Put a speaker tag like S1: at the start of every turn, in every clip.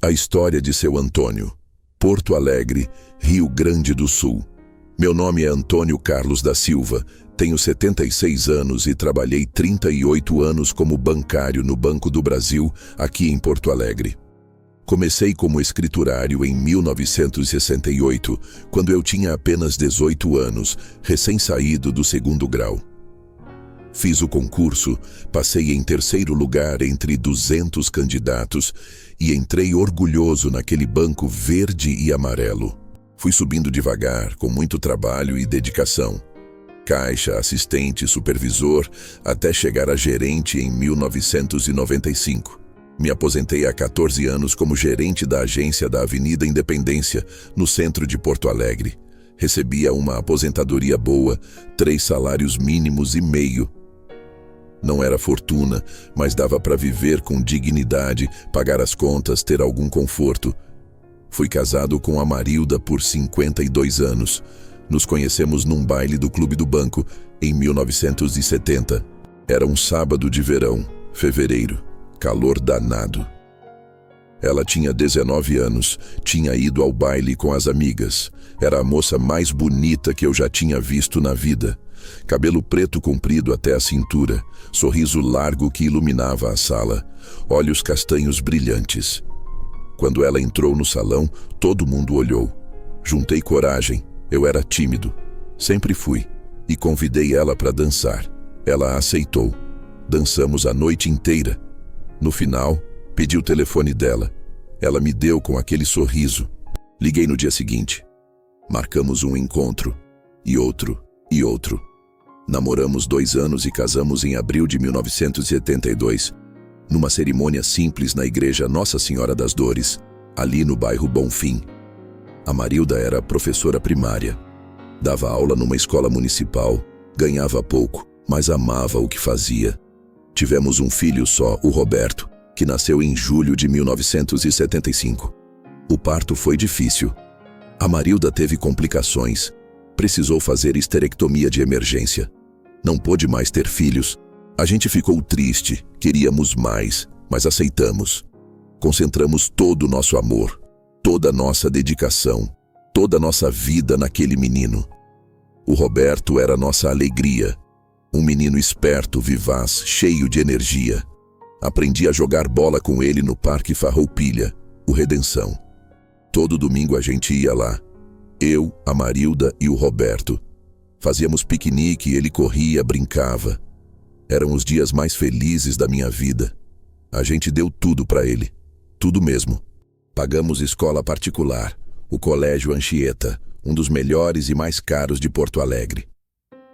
S1: A história de seu Antônio. Porto Alegre, Rio Grande do Sul. Meu nome é Antônio Carlos da Silva, tenho 76 anos e trabalhei 38 anos como bancário no Banco do Brasil, aqui em Porto Alegre. Comecei como escriturário em 1968, quando eu tinha apenas 18 anos, recém-saído do 2º grau. Fiz o concurso, passei em 3º lugar entre 200 candidatos e entrei orgulhoso naquele banco verde e amarelo. Fui subindo devagar, com muito trabalho e dedicação. Caixa, assistente, supervisor, até chegar a gerente em 1995. Me aposentei há 14 anos como gerente da agência da Avenida Independência, no centro de Porto Alegre. Recebia uma aposentadoria boa, 3 salários mínimos e meio. Não era fortuna, mas dava para viver com dignidade, pagar as contas, ter algum conforto. Fui casado com a Marilda por 52 anos. Nos conhecemos num baile do Clube do Banco, em 1970. Era um sábado de verão, fevereiro, calor danado. Ela tinha 19 anos, tinha ido ao baile com as amigas. Era a moça mais bonita que eu já tinha visto na vida. Cabelo preto comprido até a cintura, sorriso largo que iluminava a sala, olhos castanhos brilhantes. Quando ela entrou no salão, todo mundo olhou. Juntei coragem, eu era tímido, sempre fui, e convidei ela para dançar. Ela aceitou. Dançamos a noite inteira. No final, pedi o telefone dela. Ela me deu com aquele sorriso. Liguei no dia seguinte. Marcamos um encontro, e outro, e outro. Namoramos 2 anos e casamos em abril de 1972, numa cerimônia simples na igreja Nossa Senhora das Dores, ali no bairro Bonfim. A Marilda era professora primária. Dava aula numa escola municipal, ganhava pouco, mas amava o que fazia. Tivemos um filho só, o Roberto, que nasceu em julho de 1975. O parto foi difícil. A Marilda teve complicações. Precisou fazer histerectomia de emergência. Não pôde mais ter filhos. A gente ficou triste, queríamos mais, mas aceitamos. Concentramos todo o nosso amor, toda a nossa dedicação, toda a nossa vida naquele menino. O Roberto era nossa alegria. Um menino esperto, vivaz, cheio de energia. Aprendi a jogar bola com ele no Parque Farroupilha, o Redenção. Todo domingo a gente ia lá. Eu, a Marilda e o Roberto. Fazíamos piquenique e ele corria, brincava. Eram os dias mais felizes da minha vida. A gente deu tudo para ele. Tudo mesmo. Pagamos escola particular, o Colégio Anchieta, um dos melhores e mais caros de Porto Alegre.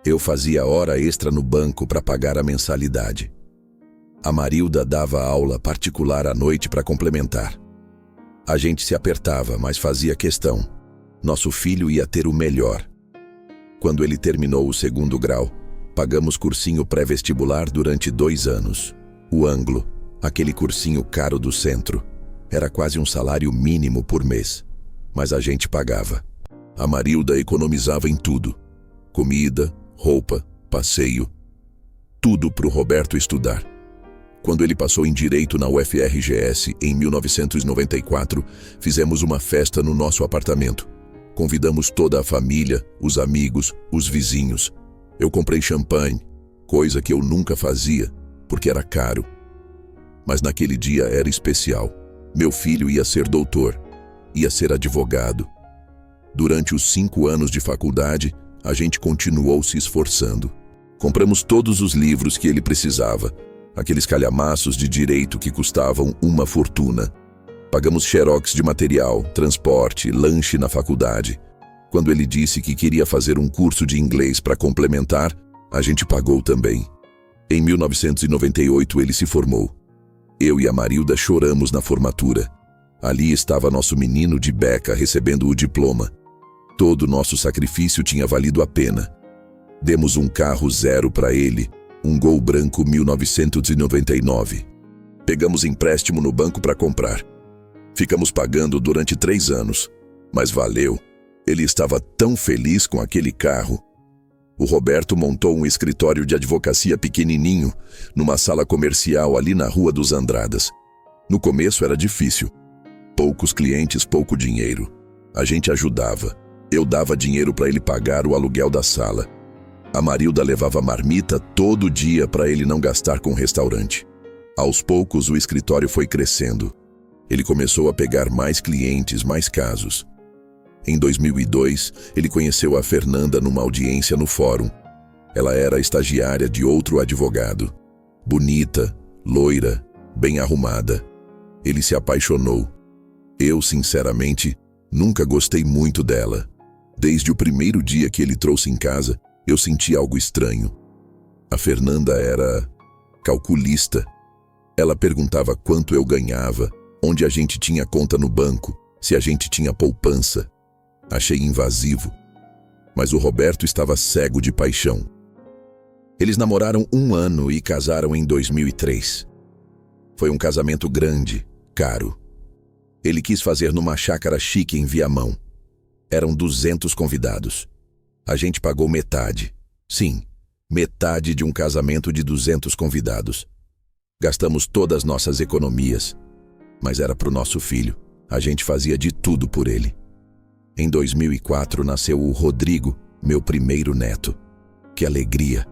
S1: Eu fazia hora extra no banco para pagar a mensalidade. A Marilda dava aula particular à noite para complementar. A gente se apertava, mas fazia questão. Nosso filho ia ter o melhor. Quando ele terminou o 2º grau, pagamos cursinho pré-vestibular durante 2 anos. O Anglo, aquele cursinho caro do centro, era quase um salário mínimo por mês. Mas a gente pagava. A Marilda economizava em tudo. Comida, roupa, passeio. Tudo para o Roberto estudar. Quando ele passou em Direito na UFRGS, em 1994, fizemos uma festa no nosso apartamento. Convidamos toda a família, os amigos, os vizinhos. Eu comprei champanhe, coisa que eu nunca fazia, porque era caro. Mas naquele dia era especial. Meu filho ia ser doutor, ia ser advogado. Durante os 5 anos de faculdade, a gente continuou se esforçando. Compramos todos os livros que ele precisava, aqueles calhamaços de direito que custavam uma fortuna. Pagamos xerox de material, transporte, lanche na faculdade. Quando ele disse que queria fazer um curso de inglês para complementar, a gente pagou também. Em 1998 ele se formou. Eu e a Marilda choramos na formatura. Ali estava nosso menino de beca recebendo o diploma. Todo nosso sacrifício tinha valido a pena. Demos um carro 0 para ele, um Gol branco 1999. Pegamos empréstimo no banco para comprar. Ficamos pagando durante 3 anos, mas valeu. Ele estava tão feliz com aquele carro. O Roberto montou um escritório de advocacia pequenininho, numa sala comercial ali na Rua dos Andradas. No começo era difícil. Poucos clientes, pouco dinheiro. A gente ajudava. Eu dava dinheiro para ele pagar o aluguel da sala. A Marilda levava marmita todo dia para ele não gastar com restaurante. Aos poucos, o escritório foi crescendo. Ele começou a pegar mais clientes, mais casos. Em 2002, ele conheceu a Fernanda numa audiência no fórum. Ela era estagiária de outro advogado. Bonita, loira, bem arrumada. Ele se apaixonou. Eu, sinceramente, nunca gostei muito dela. Desde o primeiro dia que ele trouxe em casa, eu senti algo estranho. A Fernanda era calculista. Ela perguntava quanto eu ganhava, onde a gente tinha conta no banco, se a gente tinha poupança. Achei invasivo. Mas o Roberto estava cego de paixão. Eles namoraram 1 ano e casaram em 2003. Foi um casamento grande, caro. Ele quis fazer numa chácara chique em Viamão. Eram 200 convidados. A gente pagou metade. Sim, metade de um casamento de 200 convidados. Gastamos todas as nossas economias. Mas era pro nosso filho. A gente fazia de tudo por ele. Em 2004 nasceu o Rodrigo, meu primeiro neto. Que alegria!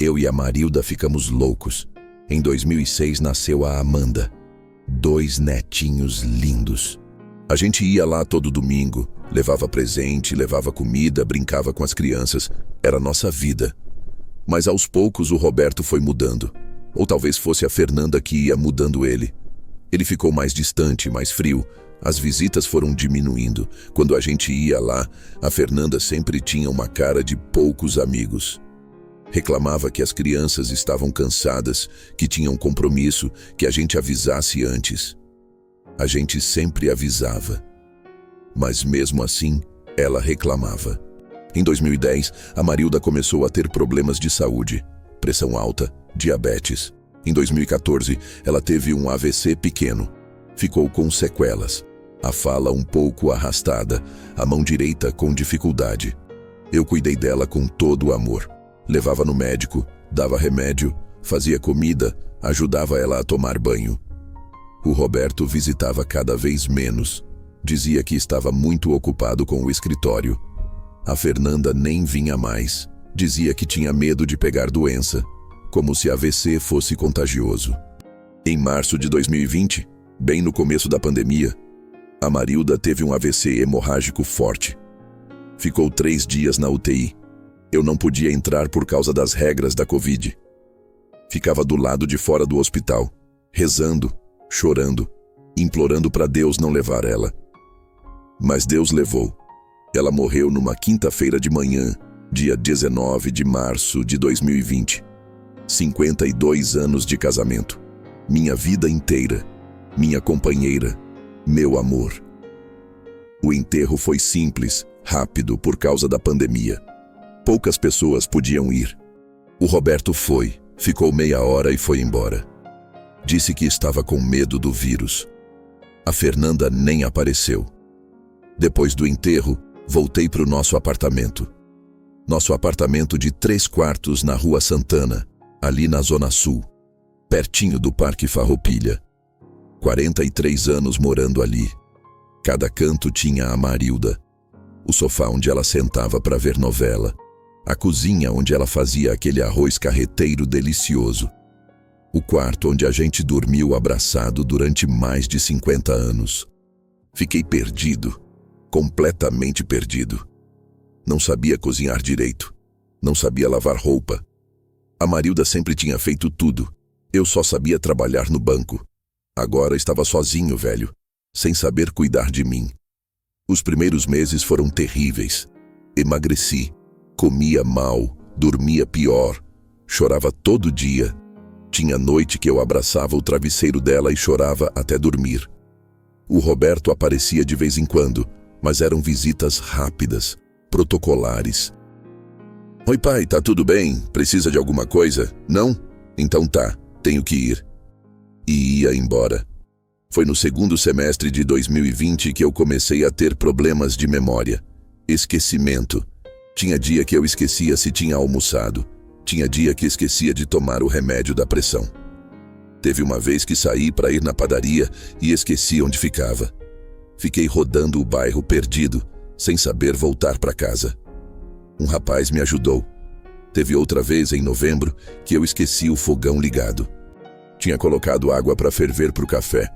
S1: Eu e a Marilda ficamos loucos. Em 2006 nasceu a Amanda. 2 netinhos lindos. A gente ia lá todo domingo, levava presente, levava comida, brincava com as crianças. Era nossa vida. Mas aos poucos o Roberto foi mudando. Ou talvez fosse a Fernanda que ia mudando ele. Ele ficou mais distante, mais frio. As visitas foram diminuindo. Quando a gente ia lá, a Fernanda sempre tinha uma cara de poucos amigos. Reclamava que as crianças estavam cansadas, que tinham compromisso, que a gente avisasse antes. A gente sempre avisava. Mas mesmo assim, ela reclamava. Em 2010, a Marilda começou a ter problemas de saúde, pressão alta, diabetes. Em 2014, ela teve um AVC pequeno. Ficou com sequelas. A fala um pouco arrastada, a mão direita com dificuldade. Eu cuidei dela com todo o amor. Levava no médico, dava remédio, fazia comida, ajudava ela a tomar banho. O Roberto visitava cada vez menos. Dizia que estava muito ocupado com o escritório. A Fernanda nem vinha mais. Dizia que tinha medo de pegar doença, como se AVC fosse contagioso. Em março de 2020, bem no começo da pandemia, a Marilda teve um AVC hemorrágico forte. Ficou 3 dias na UTI. Eu não podia entrar por causa das regras da Covid. Ficava do lado de fora do hospital, rezando, chorando, implorando para Deus não levar ela. Mas Deus levou. Ela morreu numa quinta-feira de manhã, dia 19 de março de 2020. 52 anos de casamento. Minha vida inteira. Minha companheira. Meu amor. O enterro foi simples, rápido por causa da pandemia. Poucas pessoas podiam ir. O Roberto foi, ficou meia hora e foi embora. Disse que estava com medo do vírus. A Fernanda nem apareceu. Depois do enterro, voltei para o nosso apartamento. Nosso apartamento de 3 quartos na Rua Santana, ali na Zona Sul, pertinho do Parque Farroupilha. 43 anos morando ali. Cada canto tinha a Marilda. O sofá onde ela sentava para ver novela. A cozinha onde ela fazia aquele arroz carreteiro delicioso. O quarto onde a gente dormiu abraçado durante mais de 50 anos. Fiquei perdido, completamente perdido. Não sabia cozinhar direito, não sabia lavar roupa. A Marilda sempre tinha feito tudo. Eu só sabia trabalhar no banco. Agora estava sozinho, velho, sem saber cuidar de mim. Os primeiros meses foram terríveis. Emagreci. Comia mal, dormia pior, chorava todo dia. Tinha noite que eu abraçava o travesseiro dela e chorava até dormir. O Roberto aparecia de vez em quando, mas eram visitas rápidas, protocolares. Oi pai, tá tudo bem? Precisa de alguma coisa? Não? Então tá, tenho que ir. E ia embora. Foi no segundo semestre de 2020 que eu comecei a ter problemas de memória, esquecimento. Tinha dia que eu esquecia se tinha almoçado. Tinha dia que esquecia de tomar o remédio da pressão. Teve uma vez que saí para ir na padaria e esqueci onde ficava. Fiquei rodando o bairro perdido, sem saber voltar para casa. Um rapaz me ajudou. Teve outra vez, em novembro, que eu esqueci o fogão ligado. Tinha colocado água para ferver para o café.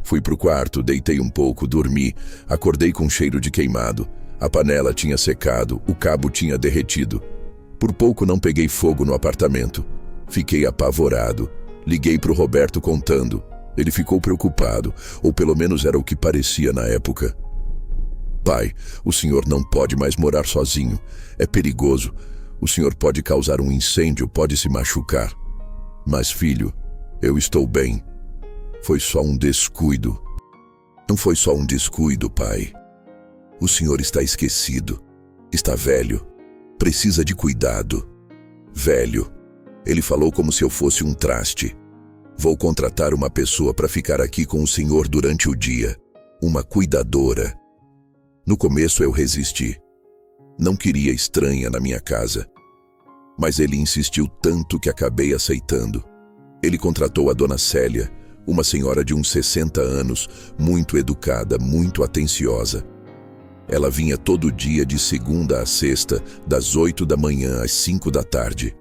S1: Fui para o quarto, deitei um pouco, dormi, acordei com cheiro de queimado. A panela tinha secado, o cabo tinha derretido. Por pouco não peguei fogo no apartamento. Fiquei apavorado. Liguei para o Roberto contando. Ele ficou preocupado, ou pelo menos era o que parecia na época. Pai, o senhor não pode mais morar sozinho. É perigoso. O senhor pode causar um incêndio, pode se machucar. Mas, filho, eu estou bem. Foi só um descuido. Não foi só um descuido, pai. O senhor está esquecido. Está velho. Precisa de cuidado. Velho. Ele falou como se eu fosse um traste. Vou contratar uma pessoa para ficar aqui com o senhor durante o dia. Uma cuidadora. No começo eu resisti. Não queria estranha na minha casa. Mas ele insistiu tanto que acabei aceitando. Ele contratou a dona Célia, uma senhora de uns 60 anos, muito educada, muito atenciosa. Ela vinha todo dia de segunda a sexta, das 8 da manhã às 5 da tarde.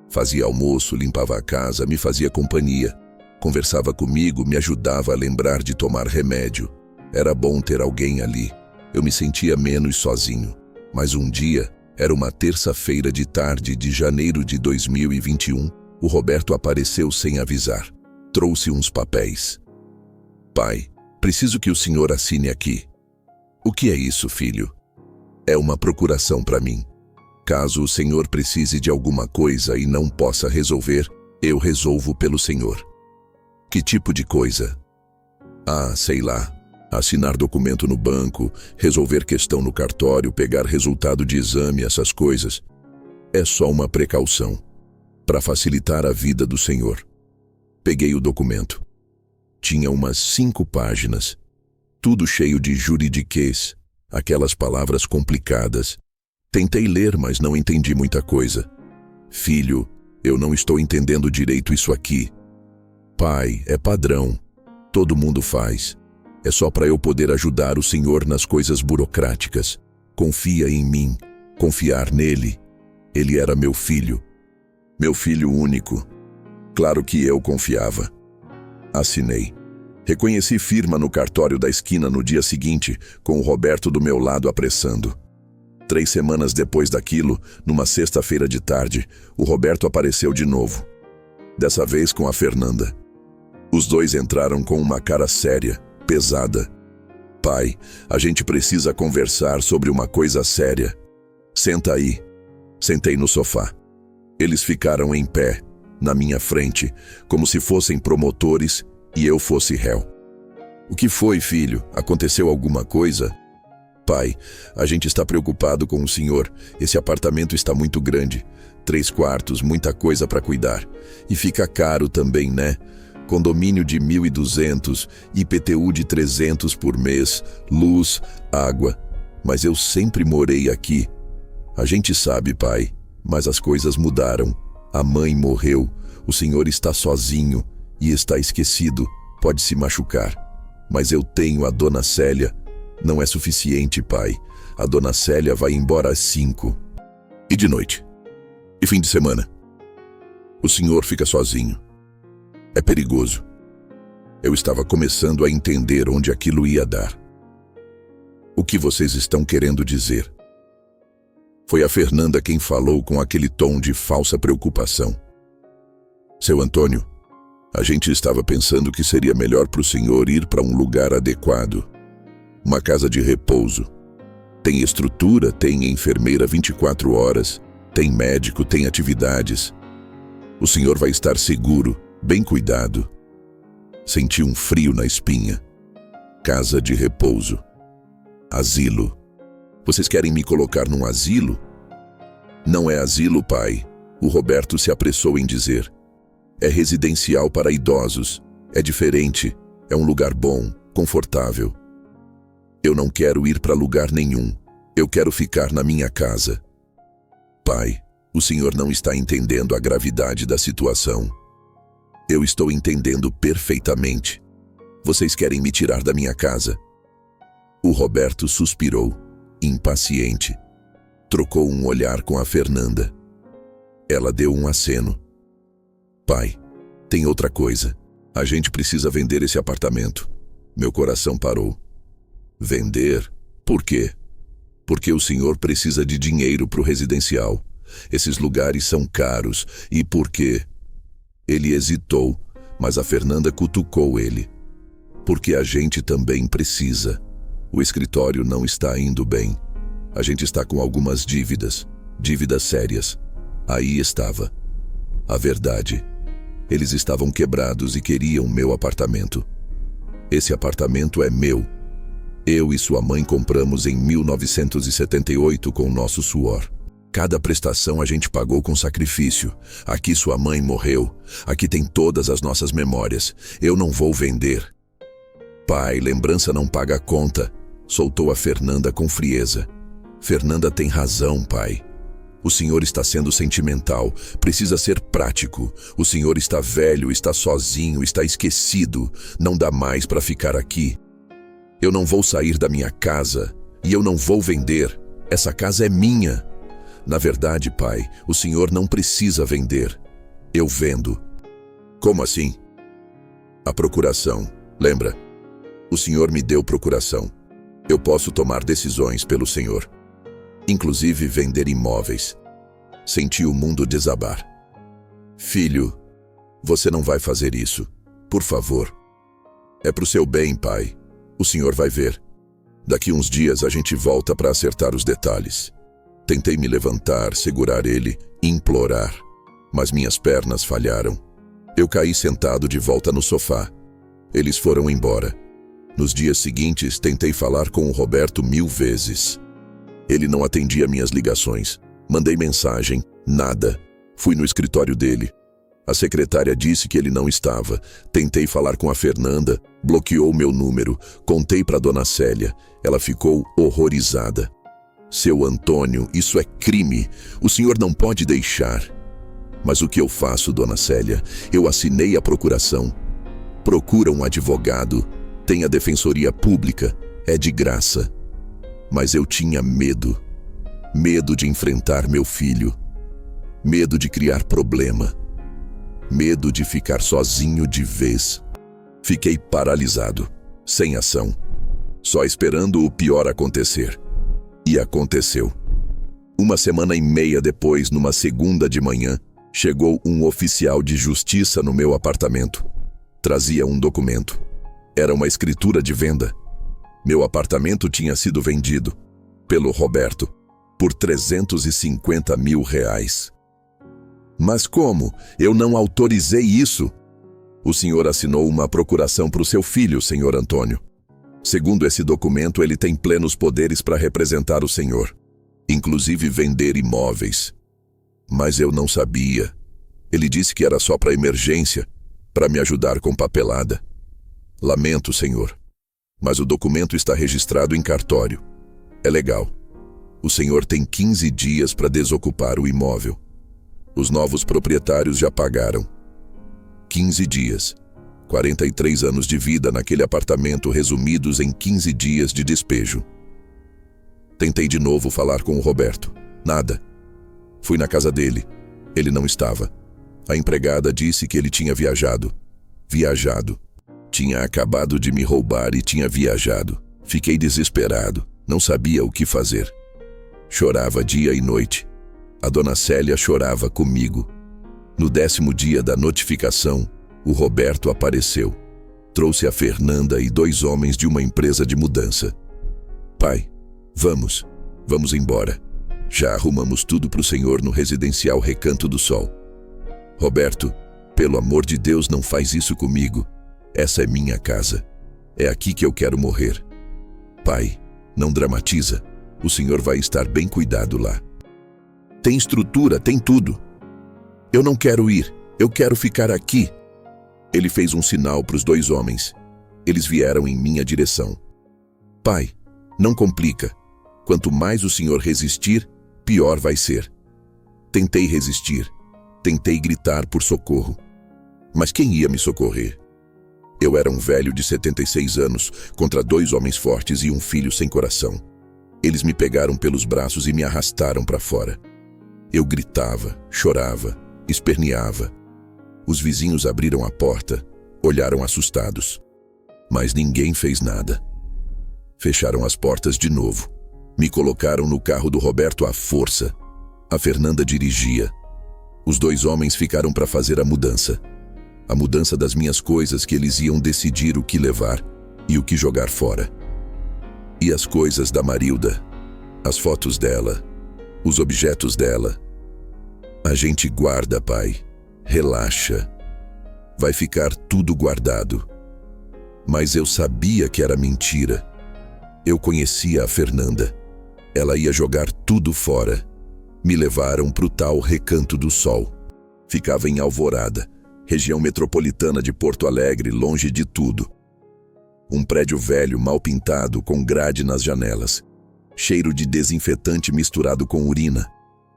S1: Fazia almoço, limpava a casa, me fazia companhia. Conversava comigo, me ajudava a lembrar de tomar remédio. Era bom ter alguém ali. Eu me sentia menos sozinho. Mas um dia, era uma terça-feira de tarde de janeiro de 2021, o Roberto apareceu sem avisar. Trouxe uns papéis. Pai, preciso que o senhor assine aqui. O que é isso, filho? É uma procuração para mim. Caso o senhor precise de alguma coisa e não possa resolver, eu resolvo pelo senhor. Que tipo de coisa? Ah, sei lá. Assinar documento no banco, resolver questão no cartório, pegar resultado de exame, essas coisas. É só uma precaução, para facilitar a vida do senhor. Peguei o documento. Tinha umas 5 páginas, tudo cheio de juridiquês, aquelas palavras complicadas. Tentei ler, mas não entendi muita coisa. Filho, eu não estou entendendo direito isso aqui. Pai, é padrão. Todo mundo faz. É só para eu poder ajudar o senhor nas coisas burocráticas. Confia em mim. Confiar nele. Ele era meu filho. Meu filho único. Claro que eu confiava. Assinei. Reconheci firma no cartório da esquina no dia seguinte, com o Roberto do meu lado apressando. 3 semanas depois daquilo, numa sexta-feira de tarde, o Roberto apareceu de novo. Dessa vez com a Fernanda. Os dois entraram com uma cara séria, pesada. Pai, a gente precisa conversar sobre uma coisa séria. Senta aí. Sentei no sofá. Eles ficaram em pé, na minha frente, como se fossem promotores e eu fosse réu. O que foi, filho? Aconteceu alguma coisa? Pai, a gente está preocupado com o senhor. Esse apartamento está muito grande. 3 quartos, muita coisa para cuidar. E fica caro também, né? Condomínio de 1.200, IPTU de 300 por mês, luz, água. Mas eu sempre morei aqui. A gente sabe, pai, mas as coisas mudaram. A mãe morreu, o senhor está sozinho e está esquecido, pode se machucar. Mas eu tenho a dona Célia. Não é suficiente, pai. A dona Célia vai embora às 5. E de noite? E fim de semana? O senhor fica sozinho. É perigoso. Eu estava começando a entender onde aquilo ia dar. O que vocês estão querendo dizer? Foi a Fernanda quem falou com aquele tom de falsa preocupação. Seu Antônio, a gente estava pensando que seria melhor para o senhor ir para um lugar adequado. Uma casa de repouso. Tem estrutura, tem enfermeira 24 horas, tem médico, tem atividades. O senhor vai estar seguro, bem cuidado. Senti um frio na espinha. Casa de repouso. Asilo. Vocês querem me colocar num asilo? Não é asilo, pai. O Roberto se apressou em dizer. É residencial para idosos. É diferente. É um lugar bom, confortável. Eu não quero ir para lugar nenhum. Eu quero ficar na minha casa. Pai, o senhor não está entendendo a gravidade da situação. Eu estou entendendo perfeitamente. Vocês querem me tirar da minha casa. O Roberto suspirou, impaciente. Trocou um olhar com a Fernanda. Ela deu um aceno. Pai, tem outra coisa. A gente precisa vender esse apartamento. Meu coração parou. Vender? Por quê? Porque o senhor precisa de dinheiro para o residencial. Esses lugares são caros. E por quê? Ele hesitou, mas a Fernanda cutucou ele. Porque a gente também precisa. O escritório não está indo bem. A gente está com algumas dívidas sérias. Aí estava a verdade. Eles estavam quebrados e queriam meu apartamento. Esse apartamento é meu. Eu e sua mãe compramos em 1978 com nosso suor. Cada prestação a gente pagou com sacrifício. Aqui sua mãe morreu. Aqui tem todas as nossas memórias. Eu não vou vender. Pai, lembrança não paga a conta, soltou a Fernanda com frieza. Fernanda tem razão, pai. O senhor está sendo sentimental, precisa ser prático. O senhor está velho, está sozinho, está esquecido. Não dá mais para ficar aqui. Eu não vou sair da minha casa e eu não vou vender. Essa casa é minha. Na verdade, pai, o senhor não precisa vender. Eu vendo. Como assim? A procuração, lembra? O senhor me deu procuração. Eu posso tomar decisões pelo senhor. Inclusive vender imóveis. Senti o mundo desabar. Filho, você não vai fazer isso. Por favor. É pro seu bem, pai. O senhor vai ver. Daqui uns dias a gente volta para acertar os detalhes. Tentei me levantar, segurar ele, implorar. Mas minhas pernas falharam. Eu caí sentado de volta no sofá. Eles foram embora. Nos dias seguintes, tentei falar com o Roberto 1000 vezes. Ele não atendia minhas ligações. Mandei mensagem, nada. Fui no escritório dele. A secretária disse que ele não estava. Tentei falar com a Fernanda, bloqueou meu número. Contei para dona Célia. Ela ficou horrorizada. Seu Antônio, isso é crime. O senhor não pode deixar. Mas o que eu faço, dona Célia? Eu assinei a procuração. Procura um advogado. Tem a defensoria pública. É de graça. Mas eu tinha medo. Medo de enfrentar meu filho. Medo de criar problema. Medo de ficar sozinho de vez. Fiquei paralisado, sem ação, só esperando o pior acontecer. E aconteceu. 1,5 depois, numa segunda de manhã, chegou um oficial de justiça no meu apartamento. Trazia um documento. Era uma escritura de venda. Meu apartamento tinha sido vendido, pelo Roberto, por R$350 mil. Mas como? Eu não autorizei isso. O senhor assinou uma procuração para o seu filho, senhor Antônio. Segundo esse documento, ele tem plenos poderes para representar o senhor, inclusive vender imóveis. Mas eu não sabia. Ele disse que era só para emergência, para me ajudar com papelada. Lamento, senhor, mas o documento está registrado em cartório. É legal. O senhor tem 15 dias para desocupar o imóvel. Os novos proprietários já pagaram. 15 dias. 43 anos de vida naquele apartamento resumidos em 15 dias de despejo. Tentei de novo falar com o Roberto. Nada. Fui na casa dele. Ele não estava. A empregada disse que ele tinha viajado. Viajado. Tinha acabado de me roubar e tinha viajado. Fiquei desesperado. Não sabia o que fazer. Chorava dia e noite. A dona Célia chorava comigo. No 10º dia da notificação, o Roberto apareceu. Trouxe a Fernanda e 2 homens de uma empresa de mudança. Pai, vamos embora. Já arrumamos tudo para o senhor no residencial Recanto do Sol. Roberto, pelo amor de Deus, não faz isso comigo. Essa é minha casa. É aqui que eu quero morrer. Pai, não dramatiza. O senhor vai estar bem cuidado lá. Tem estrutura, tem tudo. Eu não quero ir, eu quero ficar aqui. Ele fez um sinal para os 2 homens. Eles vieram em minha direção. Pai, não complica. Quanto mais o senhor resistir, pior vai ser. Tentei resistir. Tentei gritar por socorro. Mas quem ia me socorrer? Eu era um velho de 76 anos, contra 2 homens fortes e um filho sem coração. Eles me pegaram pelos braços e me arrastaram para fora. Eu gritava, chorava, esperneava. Os vizinhos abriram a porta, olharam assustados. Mas ninguém fez nada. Fecharam as portas de novo. Me colocaram no carro do Roberto à força. A Fernanda dirigia. Os 2 homens ficaram para fazer a mudança. A mudança das minhas coisas, que eles iam decidir o que levar e o que jogar fora. E as coisas da Marilda, as fotos dela, os objetos dela. A gente guarda, pai. Relaxa. Vai ficar tudo guardado. Mas eu sabia que era mentira. Eu conhecia a Fernanda. Ela ia jogar tudo fora. Me levaram pro tal Recanto do Sol. Ficava em Alvorada, região metropolitana de Porto Alegre, longe de tudo. Um prédio velho, mal pintado, com grade nas janelas. Cheiro de desinfetante misturado com urina.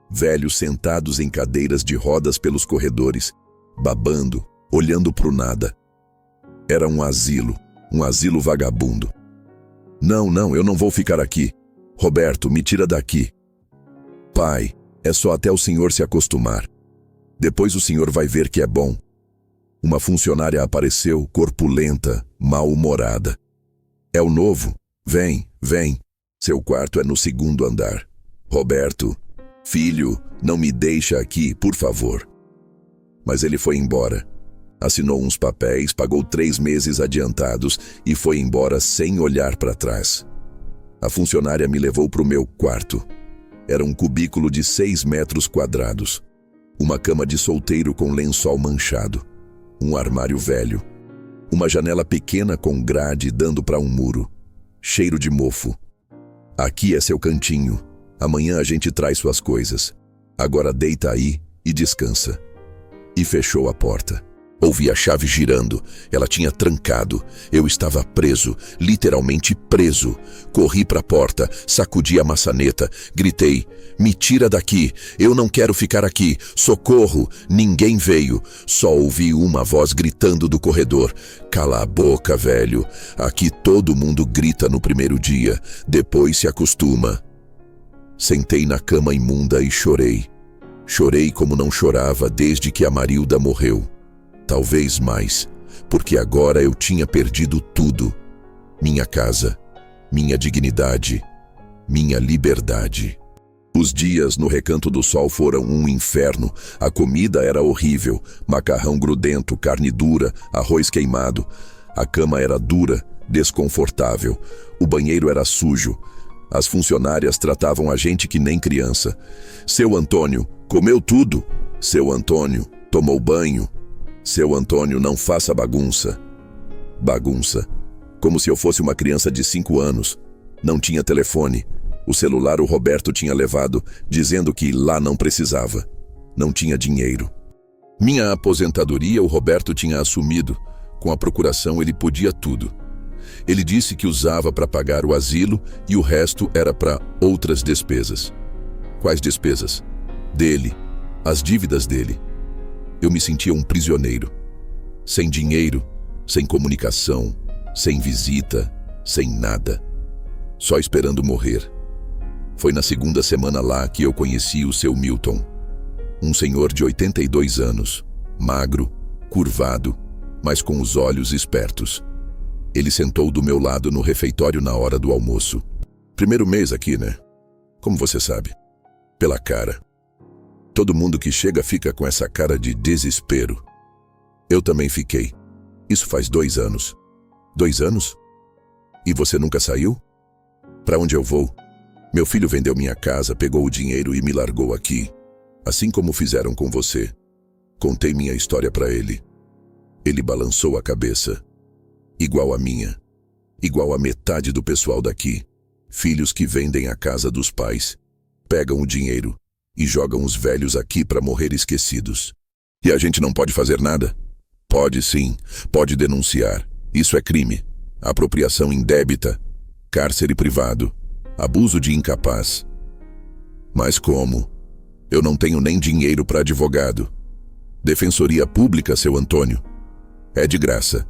S1: Velhos sentados em cadeiras de rodas pelos corredores, babando, olhando pro nada. Era um asilo vagabundo. Não, eu não vou ficar aqui. Roberto, me tira daqui. Pai, é só até o senhor se acostumar. Depois o senhor vai ver que é bom. Uma funcionária apareceu, corpulenta, mal-humorada. É o novo? Vem. Seu quarto é no 2º andar. Roberto, filho, não me deixa aqui, por favor. Mas ele foi embora. Assinou uns papéis, pagou 3 meses adiantados e foi embora sem olhar para trás. A funcionária me levou para o meu quarto. Era um cubículo de 6 metros quadrados. Uma cama de solteiro com lençol manchado. Um armário velho. Uma janela pequena com grade dando para um muro. Cheiro de mofo. Aqui é seu cantinho. Amanhã a gente traz suas coisas. Agora deita aí e descansa. E fechou a porta. Ouvi a chave girando. Ela tinha trancado. Eu estava preso, literalmente preso. Corri para a porta, sacudi a maçaneta, gritei: "Me tira daqui! Eu não quero ficar aqui! Socorro!" Ninguém veio. Só ouvi uma voz gritando do corredor: "Cala a boca, velho! Aqui todo mundo grita no primeiro dia, depois se acostuma." Sentei na cama imunda e chorei. Chorei como não chorava desde que a Marilda morreu. Talvez mais, porque agora eu tinha perdido tudo. Minha casa, minha dignidade, minha liberdade. Os dias no Recanto do Sol foram um inferno. A comida era horrível, macarrão grudento, carne dura, arroz queimado. A cama era dura, desconfortável. O banheiro era sujo. As funcionárias tratavam a gente que nem criança. Seu Antônio comeu tudo. Seu Antônio tomou banho. Seu Antônio, não faça bagunça. Bagunça. Como se eu fosse uma criança de 5 anos. Não tinha telefone. O celular o Roberto tinha levado, dizendo que lá não precisava. Não tinha dinheiro. Minha aposentadoria o Roberto tinha assumido. Com a procuração ele podia tudo. Ele disse que usava para pagar o asilo e o resto era para outras despesas. Quais despesas? Dele. As dívidas dele. Eu me sentia um prisioneiro. Sem dinheiro, sem comunicação, sem visita, sem nada. Só esperando morrer. Foi na 2ª semana lá que eu conheci o seu Milton. Um senhor de 82 anos, magro, curvado, mas com os olhos espertos. Ele sentou do meu lado no refeitório na hora do almoço. Primeiro mês aqui, né? Como você sabe? Pela cara. Todo mundo que chega fica com essa cara de desespero. Eu também fiquei. Isso faz 2 anos. 2 anos? E você nunca saiu? Para onde eu vou? Meu filho vendeu minha casa, pegou o dinheiro e me largou aqui. Assim como fizeram com você. Contei minha história para ele. Ele balançou a cabeça. Igual a minha. Igual a metade do pessoal daqui. Filhos que vendem a casa dos pais. Pegam o dinheiro e jogam os velhos aqui para morrer esquecidos. E a gente não pode fazer nada? Pode sim, pode denunciar. Isso é crime. Apropriação indébita, cárcere privado, abuso de incapaz. Mas como? Eu não tenho nem dinheiro para advogado. Defensoria Pública, seu Antônio. É de graça.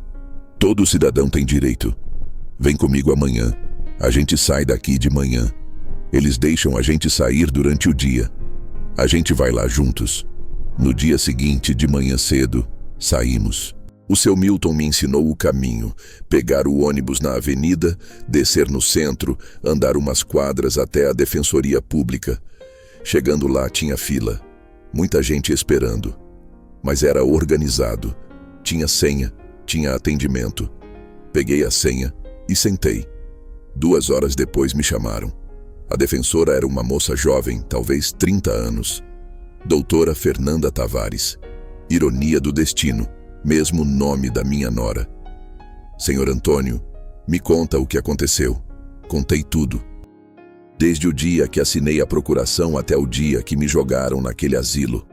S1: Todo cidadão tem direito. Vem comigo amanhã. A gente sai daqui de manhã. Eles deixam a gente sair durante o dia. A gente vai lá juntos. No dia seguinte, de manhã cedo, saímos. O seu Milton me ensinou o caminho. Pegar o ônibus na avenida, descer no centro, andar umas quadras até a Defensoria Pública. Chegando lá tinha fila. Muita gente esperando. Mas era organizado. Tinha senha, tinha atendimento. Peguei a senha e sentei. 2 horas depois me chamaram. A defensora era uma moça jovem, talvez 30 anos. Doutora Fernanda Tavares. Ironia do destino, mesmo nome da minha nora. Senhor Antônio, me conta o que aconteceu. Contei tudo. Desde o dia que assinei a procuração até o dia que me jogaram naquele asilo.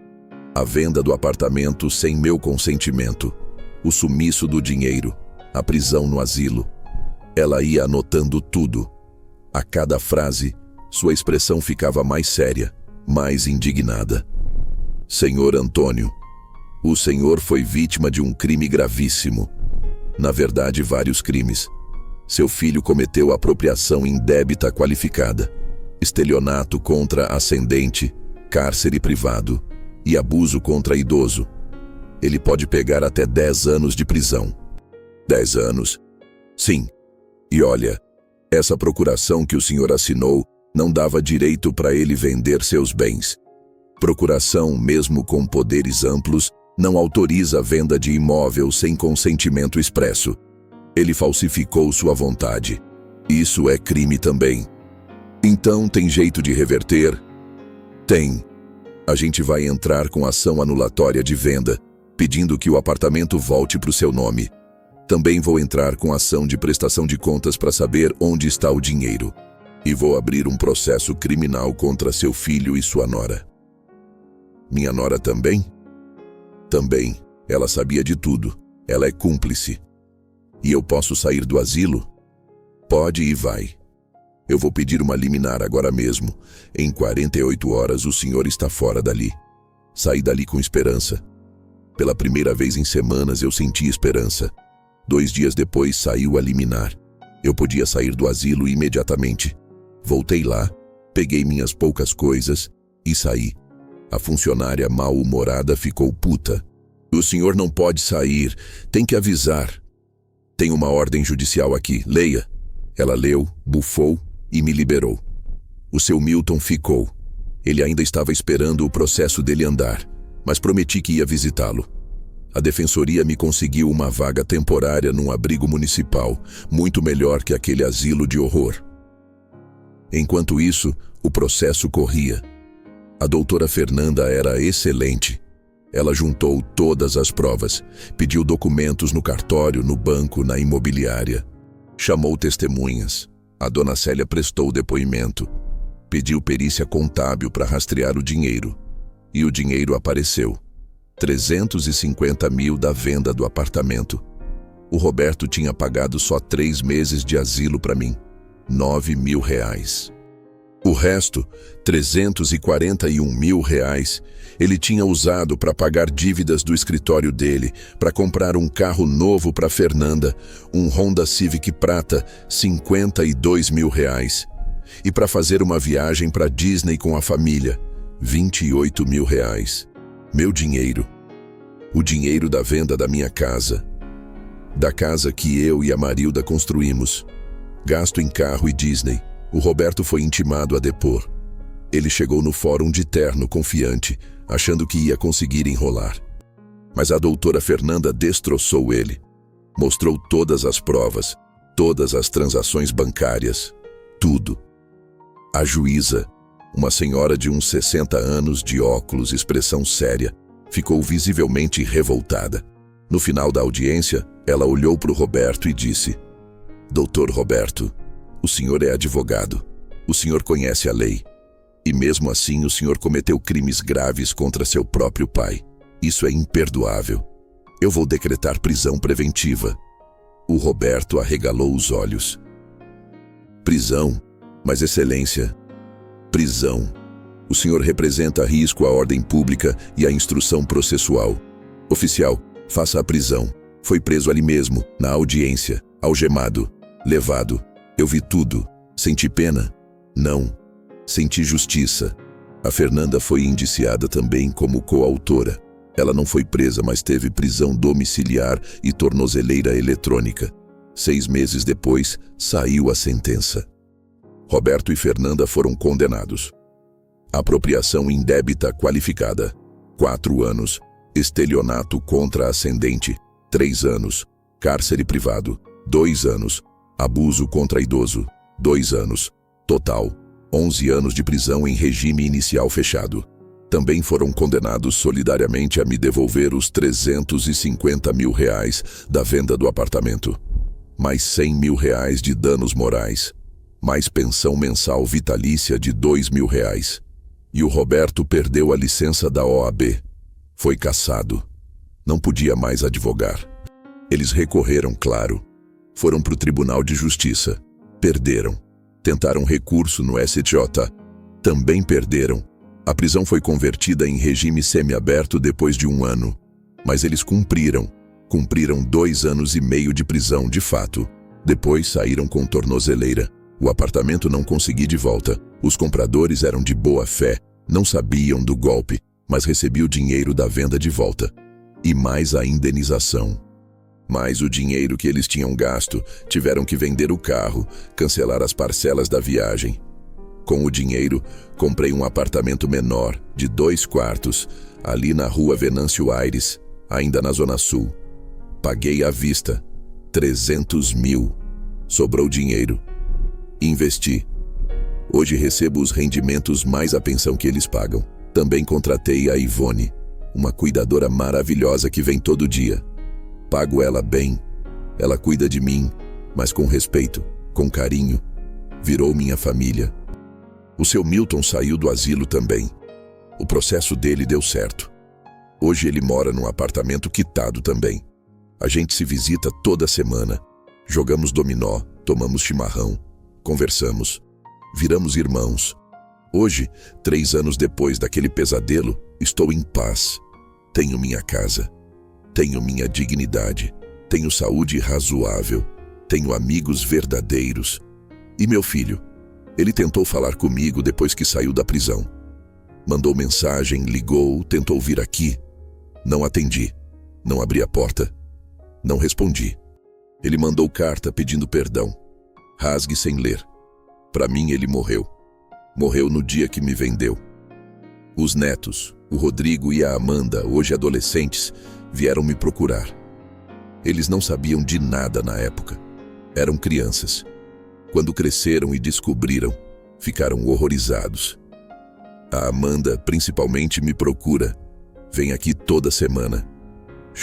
S1: A venda do apartamento sem meu consentimento. O sumiço do dinheiro. A prisão no asilo. Ela ia anotando tudo. A cada frase, sua expressão ficava mais séria, mais indignada. Senhor Antônio, o senhor foi vítima de um crime gravíssimo. Na verdade, vários crimes. Seu filho cometeu apropriação indébita qualificada, estelionato contra ascendente, cárcere privado e abuso contra idoso. Ele pode pegar até 10 anos de prisão. 10 anos? Sim. E olha, essa procuração que o senhor assinou não dava direito para ele vender seus bens. Procuração, mesmo com poderes amplos, não autoriza a venda de imóvel sem consentimento expresso. Ele falsificou sua vontade. Isso é crime também. Então, tem jeito de reverter? Tem. A gente vai entrar com ação anulatória de venda, pedindo que o apartamento volte para o seu nome. Também vou entrar com ação de prestação de contas para saber onde está o dinheiro. E vou abrir um processo criminal contra seu filho e sua nora. Minha nora também? Também. Ela sabia de tudo. Ela é cúmplice. E eu posso sair do asilo? Pode e vai. Eu vou pedir uma liminar agora mesmo. Em 48 horas o senhor está fora dali. Saí dali com esperança. Pela primeira vez em semanas eu senti esperança. 2 dias depois saiu a liminar. Eu podia sair do asilo imediatamente. Voltei lá, peguei minhas poucas coisas e saí. A funcionária mal-humorada ficou puta. O senhor não pode sair, tem que avisar. Tem uma ordem judicial aqui, leia. Ela leu, bufou e me liberou. O seu Milton ficou. Ele ainda estava esperando o processo dele andar, mas prometi que ia visitá-lo. A defensoria me conseguiu uma vaga temporária num abrigo municipal, muito melhor que aquele asilo de horror. Enquanto isso, o processo corria. A doutora Fernanda era excelente. Ela juntou todas as provas, pediu documentos no cartório, no banco, na imobiliária. Chamou testemunhas. A dona Célia prestou depoimento. Pediu perícia contábil para rastrear o dinheiro. E o dinheiro apareceu. 350 mil da venda do apartamento. O Roberto tinha pagado só 3 meses de asilo para mim. 9 mil reais. O resto, 341 mil reais, ele tinha usado para pagar dívidas do escritório dele, para comprar um carro novo para Fernanda, um Honda Civic prata, 52 mil reais, e para fazer uma viagem para Disney com a família, 28 mil reais. Meu dinheiro. O dinheiro da venda da minha casa. Da casa que eu e a Marilda construímos. Gasto em carro e Disney. O Roberto foi intimado a depor. Ele chegou no fórum de terno confiante, achando que ia conseguir enrolar. Mas a doutora Fernanda destroçou ele. Mostrou todas as provas, todas as transações bancárias, tudo. A juíza, uma senhora de uns 60 anos, de óculos, expressão séria, ficou visivelmente revoltada. No final da audiência, ela olhou para o Roberto e disse: Doutor Roberto, o senhor é advogado, o senhor conhece a lei. E mesmo assim o senhor cometeu crimes graves contra seu próprio pai. Isso é imperdoável. Eu vou decretar prisão preventiva. O Roberto arregalou os olhos. Prisão? Mas excelência, prisão. O senhor representa risco à ordem pública e à instrução processual. Oficial, faça a prisão. Foi preso ali mesmo, na audiência, algemado, levado. Eu vi tudo. Senti pena? Não. Senti justiça. A Fernanda foi indiciada também como coautora. Ela não foi presa, mas teve prisão domiciliar e tornozeleira eletrônica. 6 meses depois, saiu a sentença. Roberto e Fernanda foram condenados. Apropriação indébita qualificada, 4 anos. Estelionato contra ascendente, 3 anos. Cárcere privado, 2 anos. Abuso contra idoso, 2 anos. Total, 11 anos de prisão em regime inicial fechado. Também foram condenados solidariamente a me devolver os R$350 mil da venda do apartamento. Mais R$100 mil de danos morais. Mais pensão mensal vitalícia de R$2 mil. E o Roberto perdeu a licença da OAB. Foi cassado. Não podia mais advogar. Eles recorreram, claro. Foram para o Tribunal de Justiça. Perderam. Tentaram recurso no STJ. Também perderam. A prisão foi convertida em regime semiaberto depois de 1 ano. Mas eles cumpriram. Cumpriram 2 anos e meio de prisão, de fato. Depois saíram com tornozeleira. O apartamento não consegui de volta. Os compradores eram de boa fé. Não sabiam do golpe, mas recebi o dinheiro da venda de volta. E mais a indenização. Mais o dinheiro que eles tinham gasto, tiveram que vender o carro, cancelar as parcelas da viagem. Com o dinheiro, comprei um apartamento menor, de 2 quartos, ali na rua Venâncio Aires, ainda na Zona Sul. Paguei à vista, 300 mil. Sobrou dinheiro. Investi. Hoje recebo os rendimentos mais a pensão que eles pagam. Também contratei a Ivone, uma cuidadora maravilhosa que vem todo dia. Pago ela bem. Ela cuida de mim, mas com respeito, com carinho. Virou minha família. O seu Milton saiu do asilo também. O processo dele deu certo. Hoje ele mora num apartamento quitado também. A gente se visita toda semana. Jogamos dominó, tomamos chimarrão, conversamos. Viramos irmãos. Hoje, 3 anos depois daquele pesadelo, estou em paz. Tenho minha casa. Tenho minha dignidade. Tenho saúde razoável. Tenho amigos verdadeiros. E meu filho? Ele tentou falar comigo depois que saiu da prisão. Mandou mensagem, ligou, tentou vir aqui. Não atendi. Não abri a porta. Não respondi. Ele mandou carta pedindo perdão. Rasgue sem ler. Para mim, ele morreu. Morreu no dia que me vendeu. Os netos, o Rodrigo e a Amanda, hoje adolescentes, vieram me procurar. Eles não sabiam de nada na época. Eram crianças. Quando cresceram e descobriram, ficaram horrorizados. A Amanda, principalmente, me procura. Vem aqui toda semana.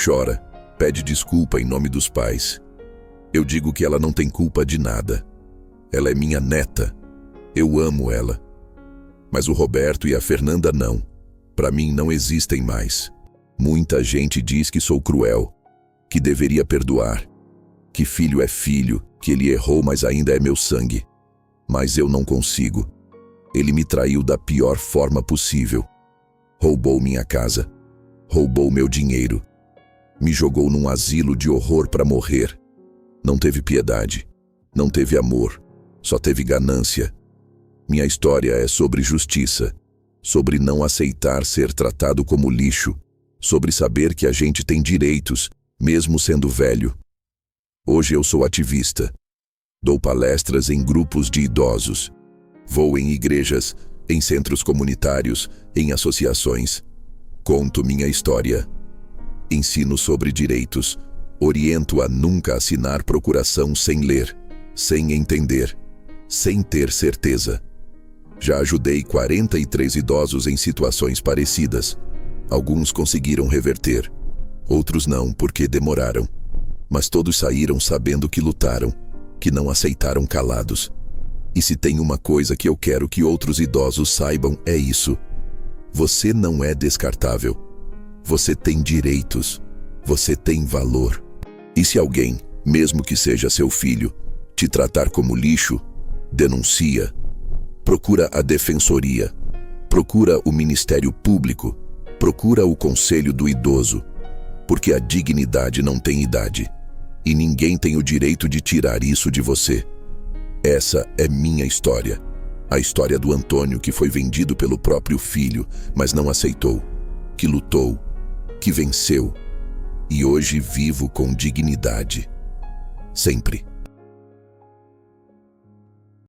S1: Chora, pede desculpa em nome dos pais. Eu digo que ela não tem culpa de nada. Ela é minha neta. Eu amo ela. Mas o Roberto e a Fernanda não. Para mim não existem mais. Muita gente diz que sou cruel, que deveria perdoar, que filho é filho, que ele errou, mas ainda é meu sangue. Mas eu não consigo. Ele me traiu da pior forma possível. Roubou minha casa. Roubou meu dinheiro. Me jogou num asilo de horror para morrer. Não teve piedade. Não teve amor. Só teve ganância. Minha história é sobre justiça, sobre não aceitar ser tratado como lixo, sobre saber que a gente tem direitos, mesmo sendo velho. Hoje eu sou ativista. Dou palestras em grupos de idosos. Vou em igrejas, em centros comunitários, em associações. Conto minha história. Ensino sobre direitos. Oriento a nunca assinar procuração sem ler, sem entender, sem ter certeza. Já ajudei 43 idosos em situações parecidas. Alguns conseguiram reverter, outros não, porque demoraram. Mas todos saíram sabendo que lutaram, que não aceitaram calados. E se tem uma coisa que eu quero que outros idosos saibam, é isso. Você não é descartável. Você tem direitos. Você tem valor. E se alguém, mesmo que seja seu filho, te tratar como lixo, denuncia. Procura a defensoria. Procura o Ministério Público. Procura o Conselho do Idoso. porque a dignidade não tem idade. E ninguém tem o direito de tirar isso de você. Essa é minha história. A história do Antônio que foi vendido pelo próprio filho, mas não aceitou. Que lutou, que venceu. E hoje vivo com dignidade. Sempre.